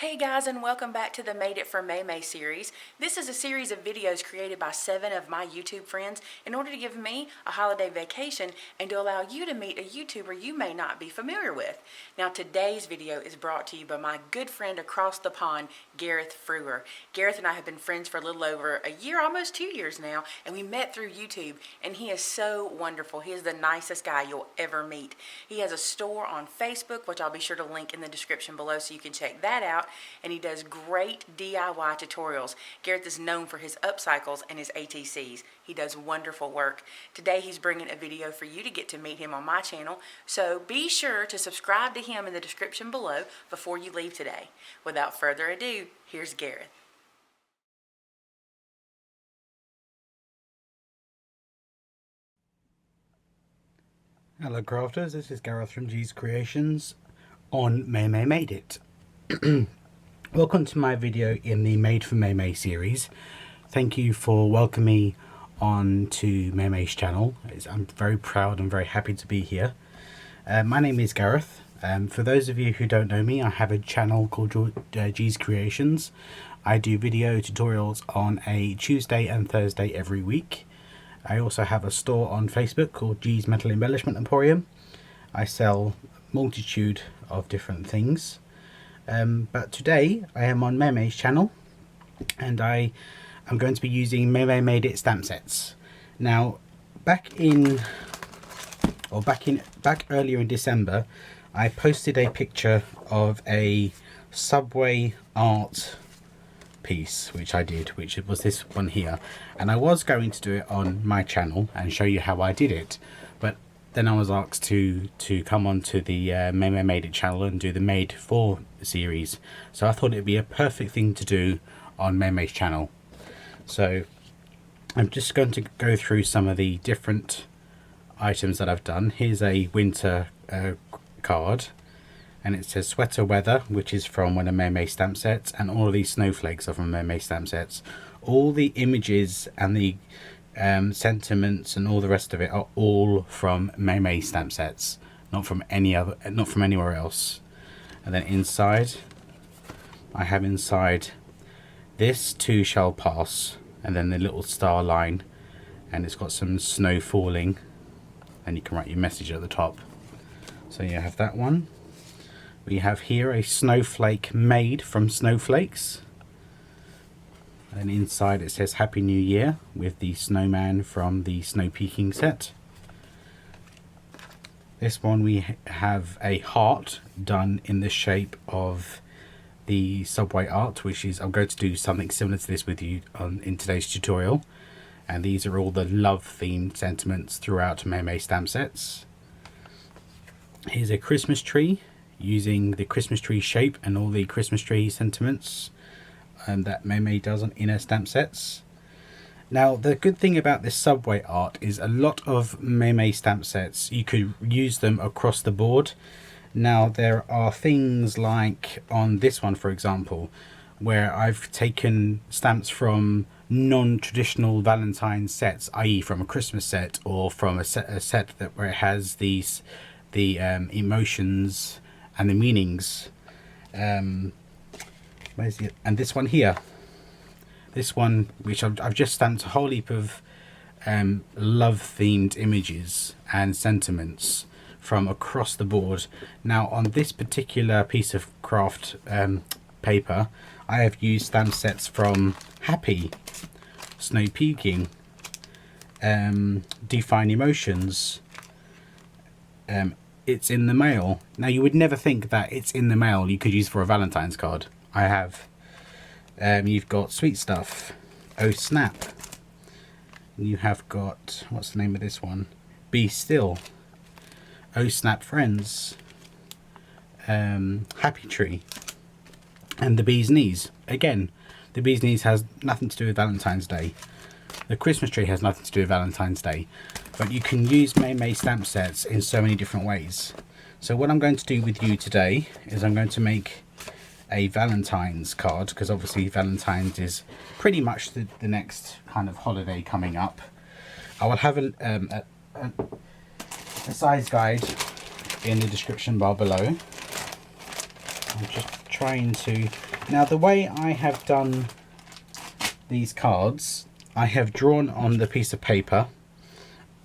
Hey guys, and welcome back to the Made It for Maymay series. This is a series of videos created by 7 of my YouTube friends in order to give me a holiday vacation and to allow you to meet a YouTuber you may not be familiar with. Now today's video is brought to you by my good friend across the pond, Gareth. Gareth and I have been friends for a little over a year, almost 2 years now, and we met through YouTube, and he is so wonderful. He is the nicest guy you'll ever meet. He has a store on Facebook, which I'll be sure to link in the description below so you can check that out. And he does great DIY tutorials. Gareth is known for his upcycles and his ATCs. He does wonderful work. Today he's bringing a video for you to get to meet him on my channel, so be sure to subscribe to him in the description below before you leave today. Without further ado, here's Gareth. Hello crafters, this is Gareth from G's Creations on Maymay Made It. Welcome to my video in the Made for Maymay series. Thank you for welcoming me on to Maymay's channel. I'm very proud and very happy to be here. My name is Gareth. For those of you who don't know me, I have a channel called G's Creations. I do video tutorials on a Tuesday and Thursday every week. I also have a store on Facebook called G's Metal Embellishment Emporium. I sell a multitude of different things. But today I am on Maymay's channel, and I am going to be using Maymay Made It stamp sets. Now, back earlier in December, I posted a picture of a subway art piece which I did, which was this one here, and I was going to do it on my channel and show you how I did it, but then I was asked to come on to the Maymay Made It channel and do the Made For series. So I thought it'd be a perfect thing to do on Maymay's channel. So I'm just going to go through some of the different items that I've done. Here's a winter card, and it says sweater weather, which is from one of Maymay stamp sets, and all of these snowflakes are from Maymay stamp sets. All the images and the sentiments and all the rest of it are all from Maymay stamp sets, not from anywhere else. And then inside, I have this too shall pass, and then the little star line, and it's got some snow falling, and you can write your message at the top. So you have that one. We have here a snowflake made from snowflakes. And inside it says Happy New Year with the snowman from the Snow Peaking set. This one we have a heart done in the shape of the subway art, which is, I'm going to do something similar to this with you in today's tutorial. And these are all the love themed sentiments throughout Maymay stamp sets. Here's a Christmas tree using the Christmas tree shape and all the Christmas tree sentiments that Maymay does in her stamp sets. Now, the good thing about this subway art is a lot of Maymay stamp sets, you could use them across the board. Now, there are things like on this one, for example, where I've taken stamps from non-traditional Valentine's sets, i.e. from a Christmas set, or from a set that where it has the emotions and the meanings. Where's it? And this one here, this one which I've just stamped a whole heap of love themed images and sentiments from across the board. Now on this particular piece of craft paper, I have used stamp sets from Happy, Snow Peaking, Define Emotions, It's in the Mail. Now you would never think that It's in the Mail you could use for a Valentine's card. I have. You've got Sweet Stuff, Oh Snap. You have got, what's the name of this one? Be Still, Oh Snap Friends, Happy Tree, and the Bee's Knees. Again, the Bee's Knees has nothing to do with Valentine's Day. The Christmas tree has nothing to do with Valentine's Day. But you can use Maymay stamp sets in so many different ways. So what I'm going to do with you today is I'm going to make a Valentine's card, because obviously Valentine's is pretty much the next kind of holiday coming up. I will have a size guide in the description bar below. I'm just trying to Now the way I have done these cards, I have drawn on the piece of paper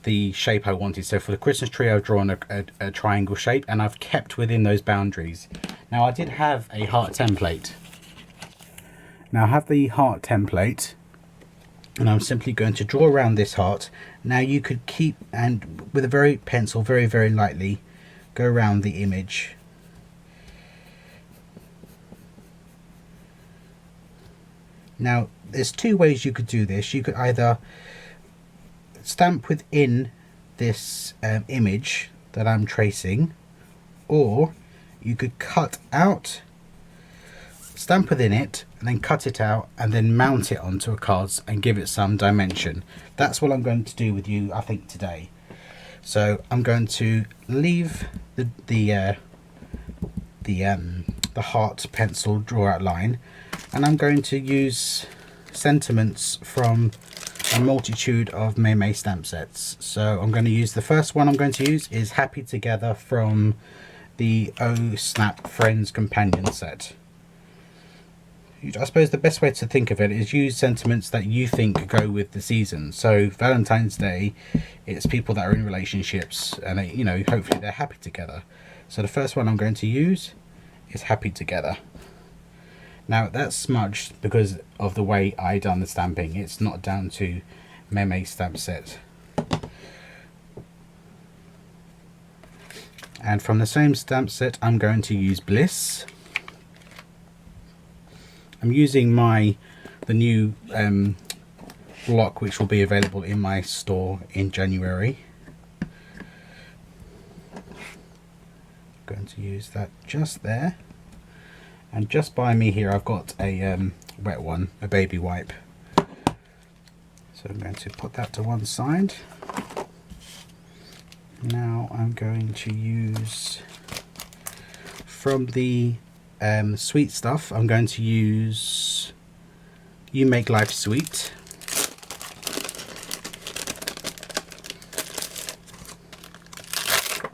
the shape I wanted. So for the Christmas tree, I've drawn a triangle shape, and I've kept within those boundaries. Now I did have a heart template. Now I have the heart template, and I'm simply going to draw around this heart. Now you could keep, and with a pencil, very lightly, go around the image. Now there's two ways you could do this. You could either stamp within this image that I'm tracing, or you could cut out, stamp within it, and then cut it out, and then mount it onto a card and give it some dimension. That's what I'm going to do with you, I think, today. So I'm going to leave the heart pencil draw out line, and I'm going to use sentiments from a multitude of Maymay stamp sets. So I'm going to use, the first one I'm going to use is Happy Together from the Oh Snap Friends Companion set. I suppose the best way to think of it is use sentiments that you think go with the season. So Valentine's Day, it's people that are in relationships, and they, you know, hopefully they're happy together. So the first one I'm going to use is Happy Together. Now that's smudged because of the way I done the stamping. It's not down to Maymay stamp set. And from the same stamp set, I'm going to use Bliss. I'm using the new block, which will be available in my store in January. I'm going to use that just there. And just by me here, I've got a wet one, a baby wipe. So I'm going to put that to one side. Now I'm going to use, from the sweet stuff, I'm going to use You Make Life Sweet.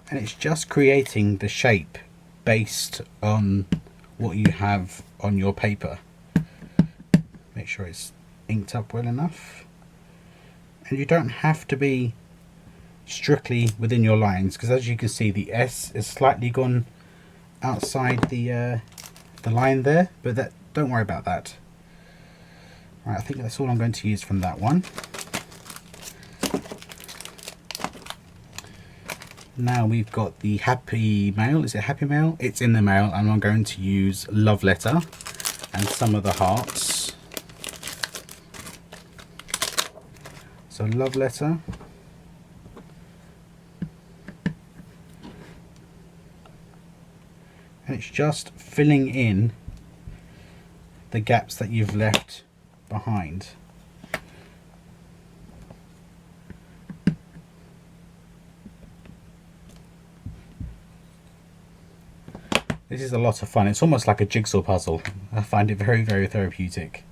And it's just creating the shape based on what you have on your paper. Make sure it's inked up well enough, and you don't have to be strictly within your lines, because as you can see, the S is slightly gone outside the line there, but don't worry about that. Right, I think that's all I'm going to use from that one. Now we've got the Happy Mail. Is it Happy Mail? It's in the mail, and I'm going to use Love Letter and some of the hearts. So Love Letter. And it's just filling in the gaps that you've left behind. This is a lot of fun. It's almost like a jigsaw puzzle. I find it very therapeutic.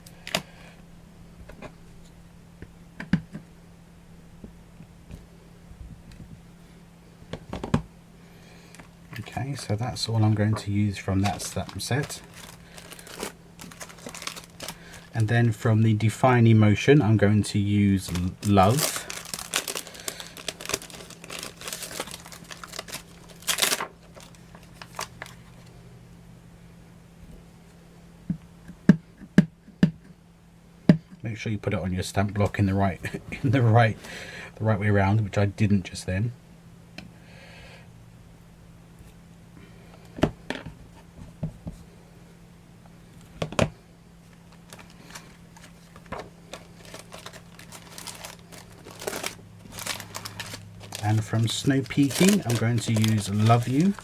Okay, so that's all I'm going to use from that stamp set. And then from the Define Emotion, I'm going to use Love. Make sure you put it on your stamp block in the right way around, which I didn't just then. And from Snow Peaking, I'm going to use Love You.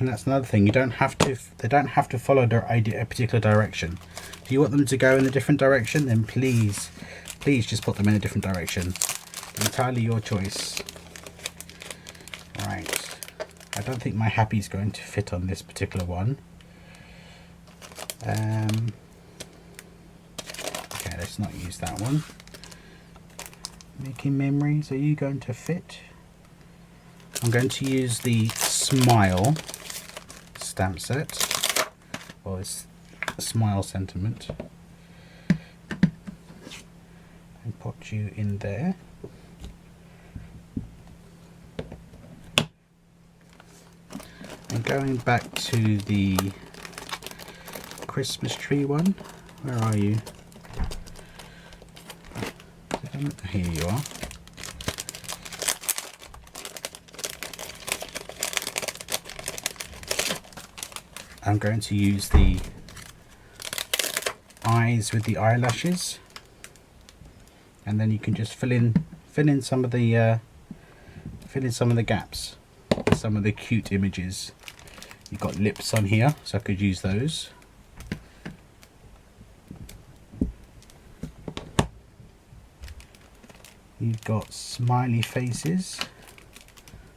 And that's another thing, they don't have to follow a particular direction. If you want them to go in a different direction, then please just put them in a different direction. Entirely your choice. Right. I don't think my happy is going to fit on this particular one. Okay, let's not use that one. Making memories. Are you going to fit? I'm going to use the Smile stamp set. Well, it's a Smile sentiment. And put you in there. And going back to the Christmas tree one. Where are you? Here you are. I'm going to use the eyes with the eyelashes, and then you can just fill in some of the gaps, some of the cute images. You've got lips on here, so I could use those. You've got smiley faces,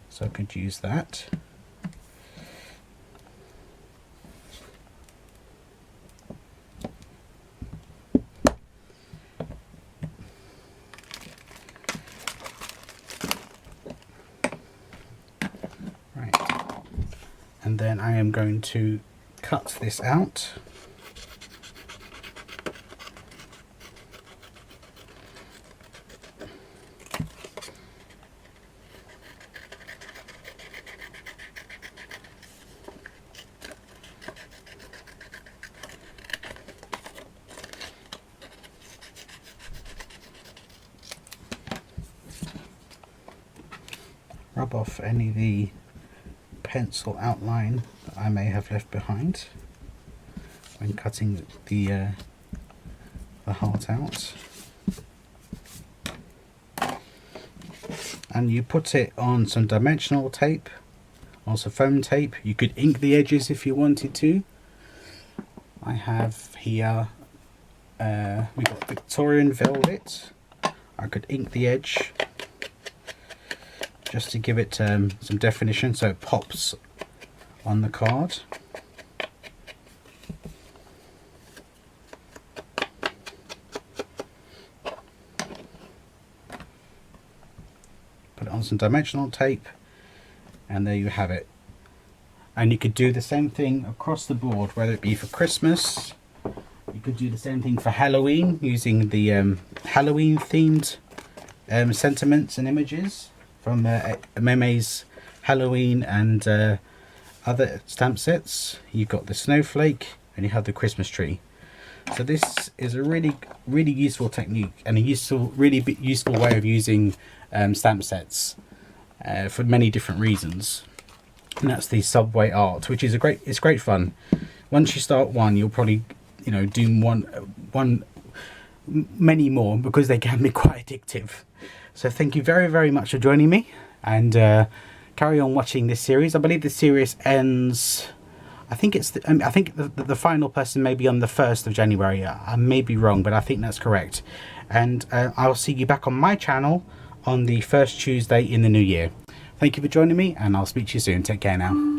so I could use that. Right, and then I am going to cut this out. Rub off any of the pencil outline that I may have left behind when cutting the heart out, and you put it on some dimensional tape, on some foam tape. You could ink the edges if you wanted to. I have here we got Victorian velvet. I could ink the edge just to give it some definition so it pops on the card. Put it on some dimensional tape, and there you have it. And you could do the same thing across the board, whether it be for Christmas. You could do the same thing for Halloween, using the Halloween themed sentiments and images from Maymay's Halloween and other stamp sets. You've got the snowflake and you have the Christmas tree. So this is a really useful technique and a really useful way of using stamp sets for many different reasons. And that's the subway art, which is it's great fun. Once you start one, you'll probably do many more, because they can be quite addictive. So thank you very much for joining me, and carry on watching this series. I believe the series ends, I think the final person may be on the 1st of January. I may be wrong, but I think that's correct. And I'll see you back on my channel on the first Tuesday in the new year. Thank you for joining me, and I'll speak to you soon. Take care now.